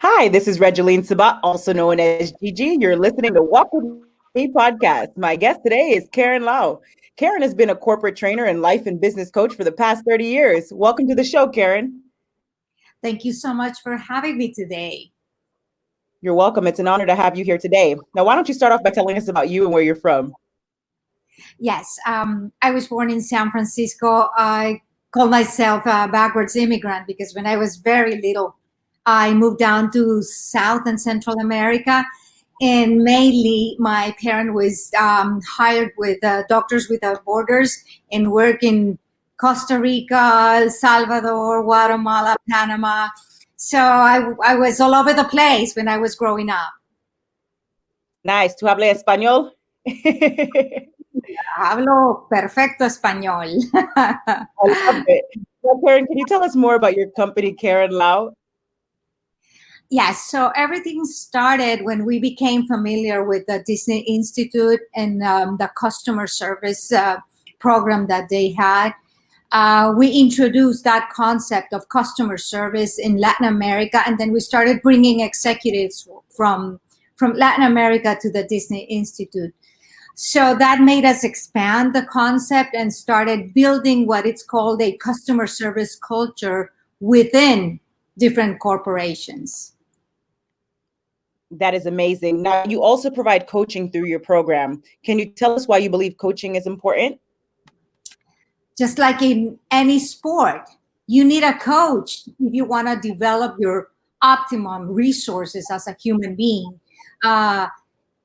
Hi, this is Regeline Sabat, also known as Gigi. You're listening to Walk With Me podcast. My guest today is Karen Lau. Karen has been a corporate trainer and life and business coach for the past 30 years. Welcome to the show, Karen. Thank you so much for having me today. You're welcome. It's an honor to have you here today. Now, why don't you start off by telling us about you and where you're from? Yes, I was born in San Francisco. I call myself a backwards immigrant because when I was very little, I moved down to South and Central America. And mainly, my parent was hired with Doctors Without Borders and work in Costa Rica, El Salvador, Guatemala, Panama. So I was all over the place when I was growing up. Nice. ¿Tú hablas español? Hablo perfecto español. I love it. Well, Karen, can you tell us more about your company, Karen Lau? Yes, so everything started when we became familiar with the Disney Institute and the customer service program that they had. We introduced that concept of customer service in Latin America, and then we started bringing executives from Latin America to the Disney Institute. So that made us expand the concept and started building what it's called a customer service culture within different corporations. That is amazing. Now, you also provide coaching through your program. Can you tell us why you believe coaching is important? Just like in any sport, you need a coach if you want to develop your optimum resources as a human being.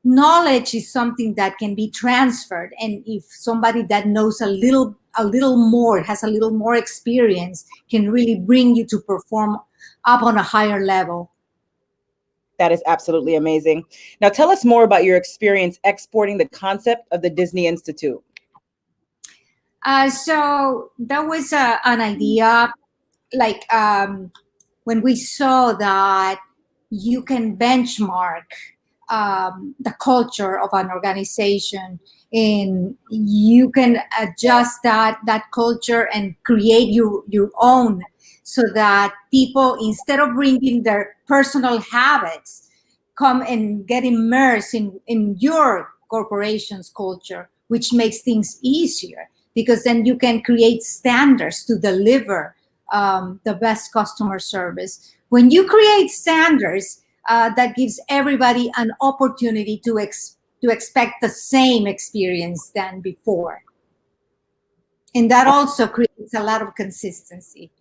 Knowledge is something that can be transferred, and if somebody that knows a little more, has a little more experience, can really bring you to perform up on a higher level. That is absolutely amazing. Now, tell us more about your experience exporting the concept of the Disney Institute. So that was an idea, like when we saw that you can benchmark the culture of an organization, and you can adjust that culture and create your own, so that people, instead of bringing their personal habits, come and get immersed in your corporation's culture, which makes things easier, because then you can create standards to deliver the best customer service. When you create standards, that gives everybody an opportunity to expect the same experience than before. And that also creates a lot of consistency.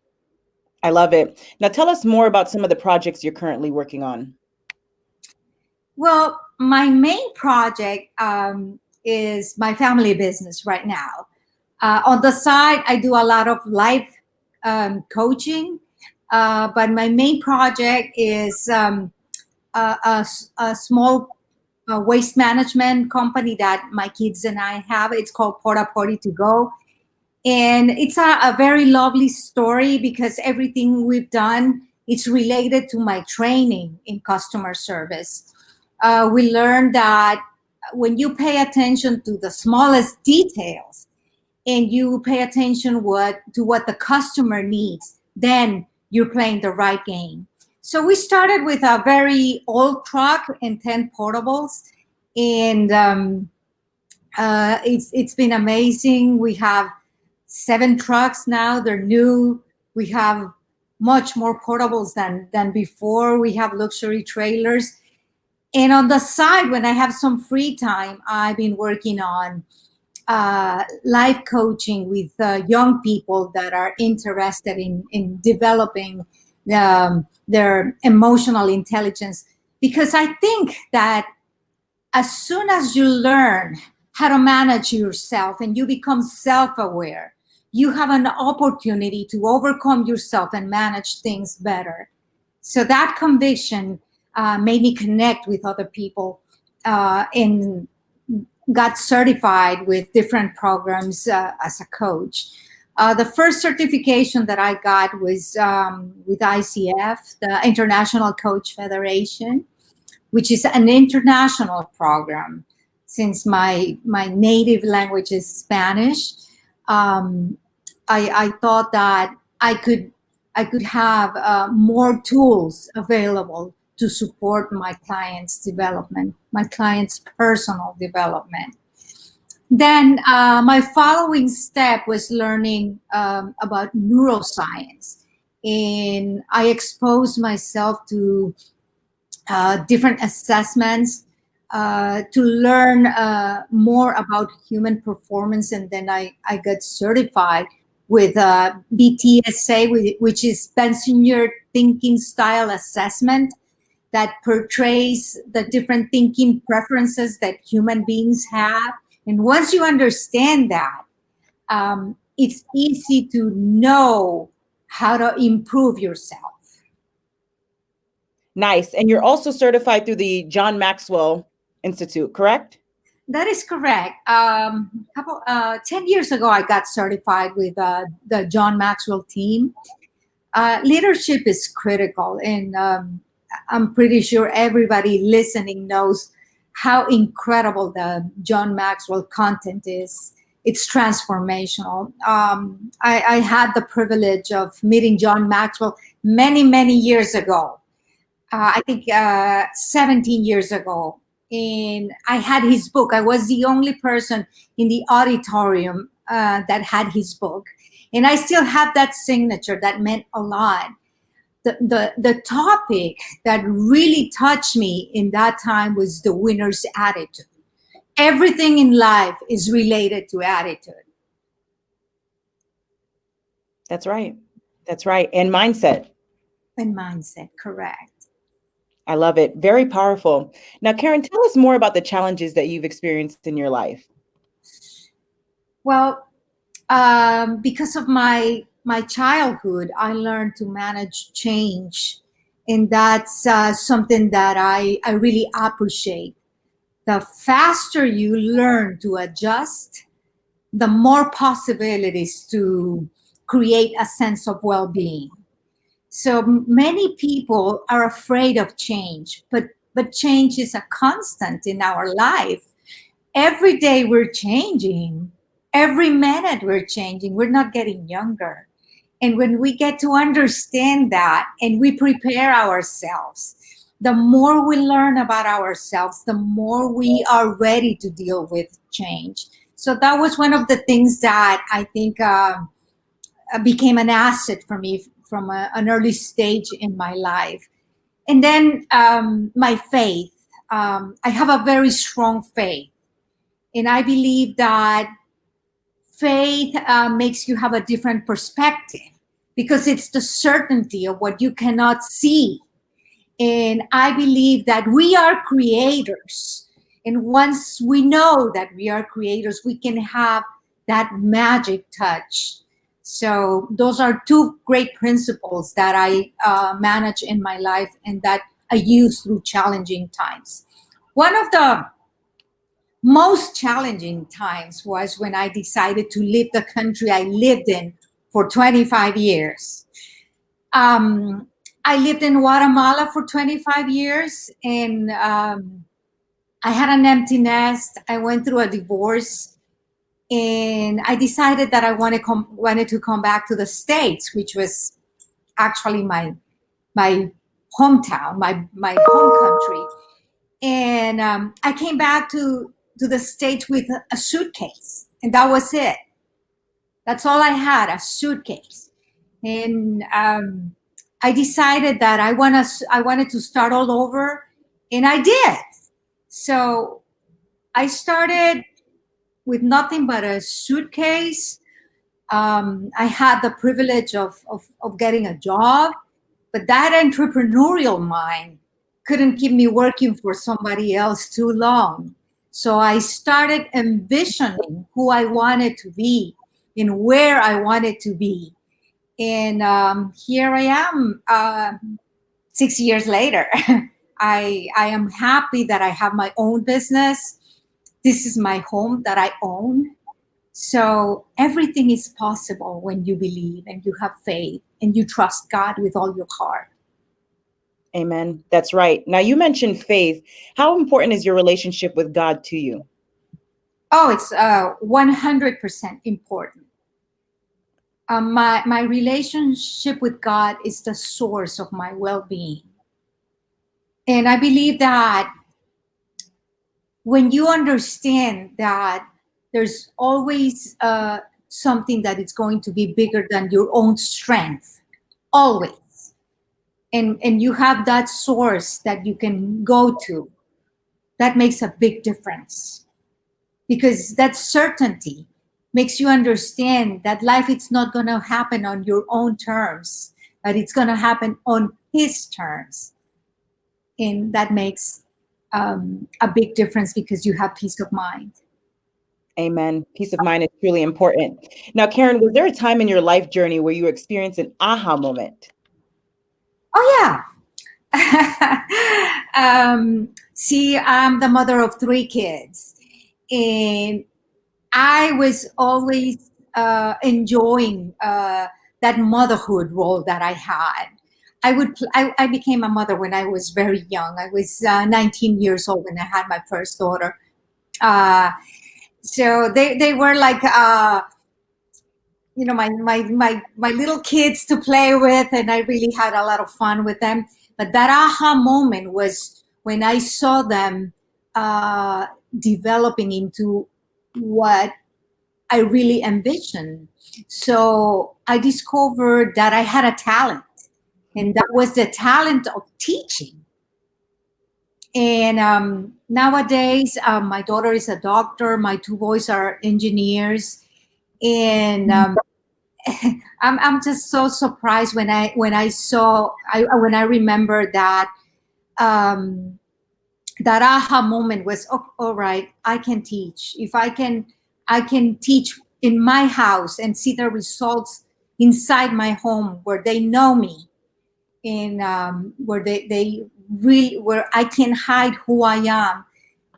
I love it. Now, tell us more about some of the projects you're currently working on. Well, my main project is my family business right now. On the side, I do a lot of life coaching, but my main project is a small waste management company that my kids and I have. It's called Porta Potty to Go. And it's a very lovely story because everything we've done is related to my training in customer service. We learned that when you pay attention to the smallest details and you pay attention to what the customer needs, then you're playing the right game. So we started with a very old truck and 10 portables, and it's been amazing. We have 7 trucks now. They're new. We have much more portables than before. We have luxury trailers. And on the side, when I have some free time, I've been working on life coaching with young people that are interested in developing their emotional intelligence. Because I think that as soon as you learn how to manage yourself and you become self-aware, you have an opportunity to overcome yourself and manage things better. So that conviction made me connect with other people and got certified with different programs as a coach. The first certification that I got was with ICF, the International Coach Federation, which is an international program. Since my native language is Spanish, I thought that I could have more tools available to support my clients' development, my clients' personal development. Then my following step was learning about neuroscience. And I exposed myself to different assessments to learn more about human performance. And then I got certified with BTSA, which is Bensinger Thinking Style Assessment, that portrays the different thinking preferences that human beings have. And once you understand that, it's easy to know how to improve yourself. Nice. And you're also certified through the John Maxwell Institute, correct? That is correct. 10 years ago, I got certified with the John Maxwell team. Leadership is critical, and I'm pretty sure everybody listening knows how incredible the John Maxwell content is. It's transformational. I had the privilege of meeting John Maxwell many, many years ago. I think 17 years ago. And I had his book. I was the only person in the auditorium that had his book. And I still have that signature that meant a lot. The topic that really touched me in that time was the winner's attitude. Everything in life is related to attitude. That's right. That's right. And mindset. And mindset, correct. I love it. Very powerful. Now, Karen, tell us more about the challenges that you've experienced in your life. Well, because of my childhood, I learned to manage change. And that's something that I really appreciate. The faster you learn to adjust, the more possibilities to create a sense of well-being. So many people are afraid of change, but change is a constant in our life. Every day we're changing. Every minute we're changing. We're not getting younger. And when we get to understand that and we prepare ourselves, the more we learn about ourselves, the more we are ready to deal with change. So that was one of the things that I think became an asset for me from an early stage in my life. And then my faith. I have a very strong faith. And I believe that faith makes you have a different perspective because it's the certainty of what you cannot see. And I believe that we are creators. And once we know that we are creators, we can have that magic touch. So those are two great principles that I manage in my life and that I use through challenging times. One of the most challenging times was when I decided to leave the country I lived in for 25 years. I lived in Guatemala for 25 years and I had an empty nest. I went through a divorce. And I decided that I wanted to come back to the States, which was actually my hometown, my home country. And I came back to the States with a suitcase, and that was it. That's all I had, a suitcase. And I decided that I wanted to start all over, and I did. So I started with nothing but a suitcase. I had the privilege of getting a job, but that entrepreneurial mind couldn't keep me working for somebody else too long. So I started envisioning who I wanted to be and where I wanted to be. And here I am 6 years later. I am happy that I have my own business. This is my home that I own. So everything is possible when you believe and you have faith and you trust God with all your heart. Amen. That's right. Now, you mentioned faith. How important is your relationship with God to you? Oh, it's 100% important. My relationship with God is the source of my well-being. And I believe that when you understand that there's always something that is going to be bigger than your own strength, always, and you have that source that you can go to, that makes a big difference, because that certainty makes you understand that life is not going to happen on your own terms, but it's going to happen on his terms. And that makes a big difference because you have peace of mind. Amen. Peace of mind is truly important. Now, Karen, was there a time in your life journey where you experienced an aha moment? Oh, yeah. See, I'm the mother of 3 kids, and I was always enjoying that motherhood role that I had. I became a mother when I was very young. I was 19 years old when I had my first daughter. So they were like, my little kids to play with, and I really had a lot of fun with them. But that aha moment was when I saw them developing into what I really envisioned. So I discovered that I had a talent, and that was the talent of teaching. And nowadays, my daughter is a doctor. My 2 boys are engineers, and I'm just so surprised when I remember that that aha moment was, oh, all right, I can teach. If I can teach in my house and see the results inside my home where they know me, and where they really, where I can hide who I am,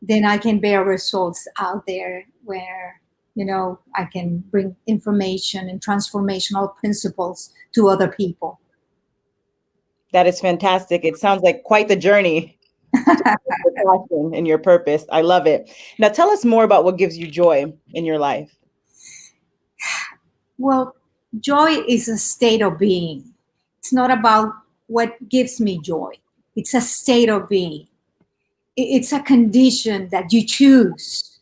then I can bear results out there where, I can bring information and transformational principles to other people. That is fantastic. It sounds like quite the journey to your passion and your purpose. I love it. Now, tell us more about what gives you joy in your life. Well, joy is a state of being. It's not about what gives me joy. It's a state of being. It's a condition that you choose.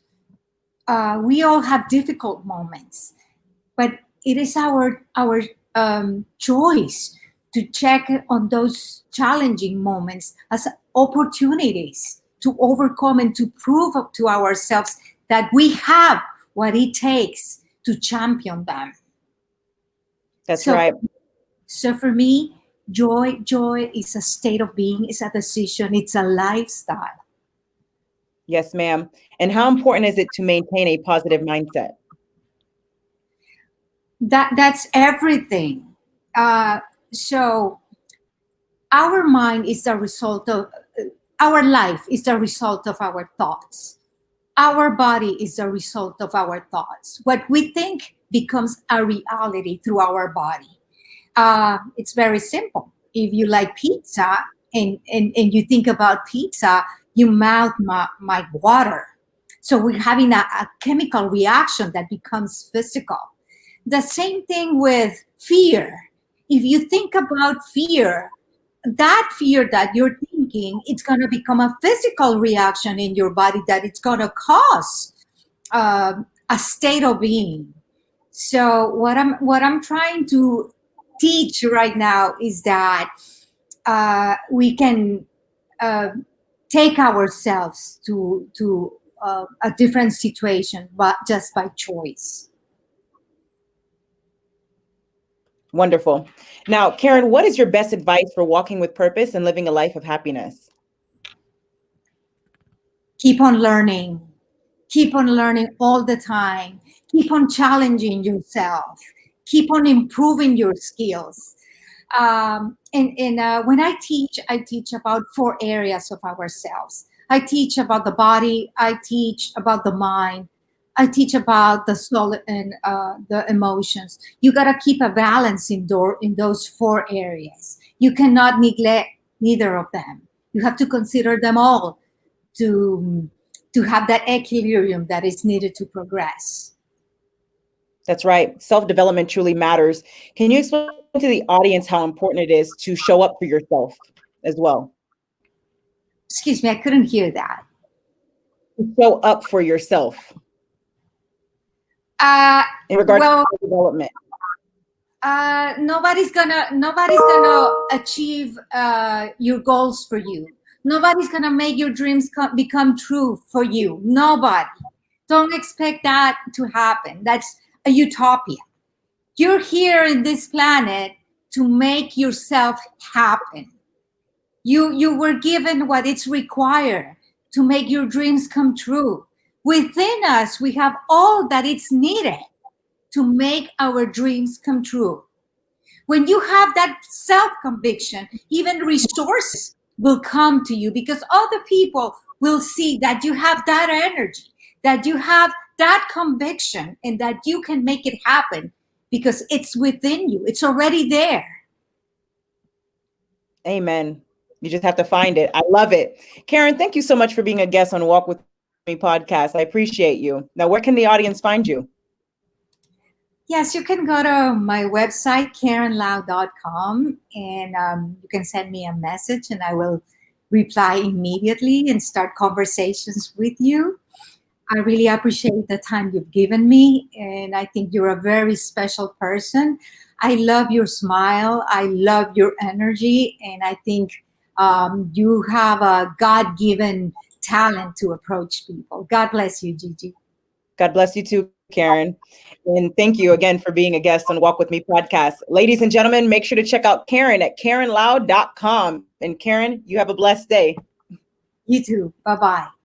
We all have difficult moments, but it is our choice to check on those challenging moments as opportunities to overcome and to prove to ourselves that we have what it takes to champion them. That's right. So for me, joy is a state of being, it's a decision, it's a lifestyle. Yes, ma'am. And how important is it to maintain a positive mindset? That's everything. So our mind is the result of our life is the result of our thoughts. Our body is the result of our thoughts. What we think becomes a reality through our body. It's very simple. If you like pizza and you think about pizza, your mouth might water. So we're having a chemical reaction that becomes physical. The same thing with fear. If you think about fear, that fear that you're thinking, it's going to become a physical reaction in your body that it's going to cause a state of being. So what I'm trying to teach right now is that we can take ourselves to a different situation, but just by choice. Wonderful. Now, Karen, what is your best advice for walking with purpose and living a life of happiness? Keep on learning. Keep on learning all the time. Keep on challenging yourself. Keep on improving your skills. And when I teach about 4 areas of ourselves. I teach about the body. I teach about the mind. I teach about the soul and the emotions. You got to keep a balance in those 4 areas. You cannot neglect neither of them. You have to consider them all to have that equilibrium that is needed to progress. That's right. Self-development truly matters. Can you explain to the audience how important it is to show up for yourself as well? Excuse me, I couldn't hear that. Show up for yourself in regards to development. Nobody's gonna achieve your goals for you. Nobody's gonna make your dreams become true for you. Nobody. Don't expect that to happen. That's a utopia. You're here in this planet to make yourself happen. You were given what it's required to make your dreams come true. Within us, we have all that it's needed to make our dreams come true. When you have that self-conviction, even resources will come to you because other people will see that you have that energy, that you have that conviction, and that you can make it happen because it's within you. It's already there. Amen. You just have to find it. I love it. Karen, thank you so much for being a guest on Walk With Me podcast. I appreciate you. Now, where can the audience find you? Yes, you can go to my website, karenlau.com, and you can send me a message and I will reply immediately and start conversations with you. I really appreciate the time you've given me, and I think you're a very special person. I love your smile. I love your energy, and I think you have a God-given talent to approach people. God bless you, Gigi. God bless you too, Karen. And thank you again for being a guest on Walk With Me podcast. Ladies and gentlemen, make sure to check out Karen at karenlau.com. And Karen, you have a blessed day. You too. Bye-bye.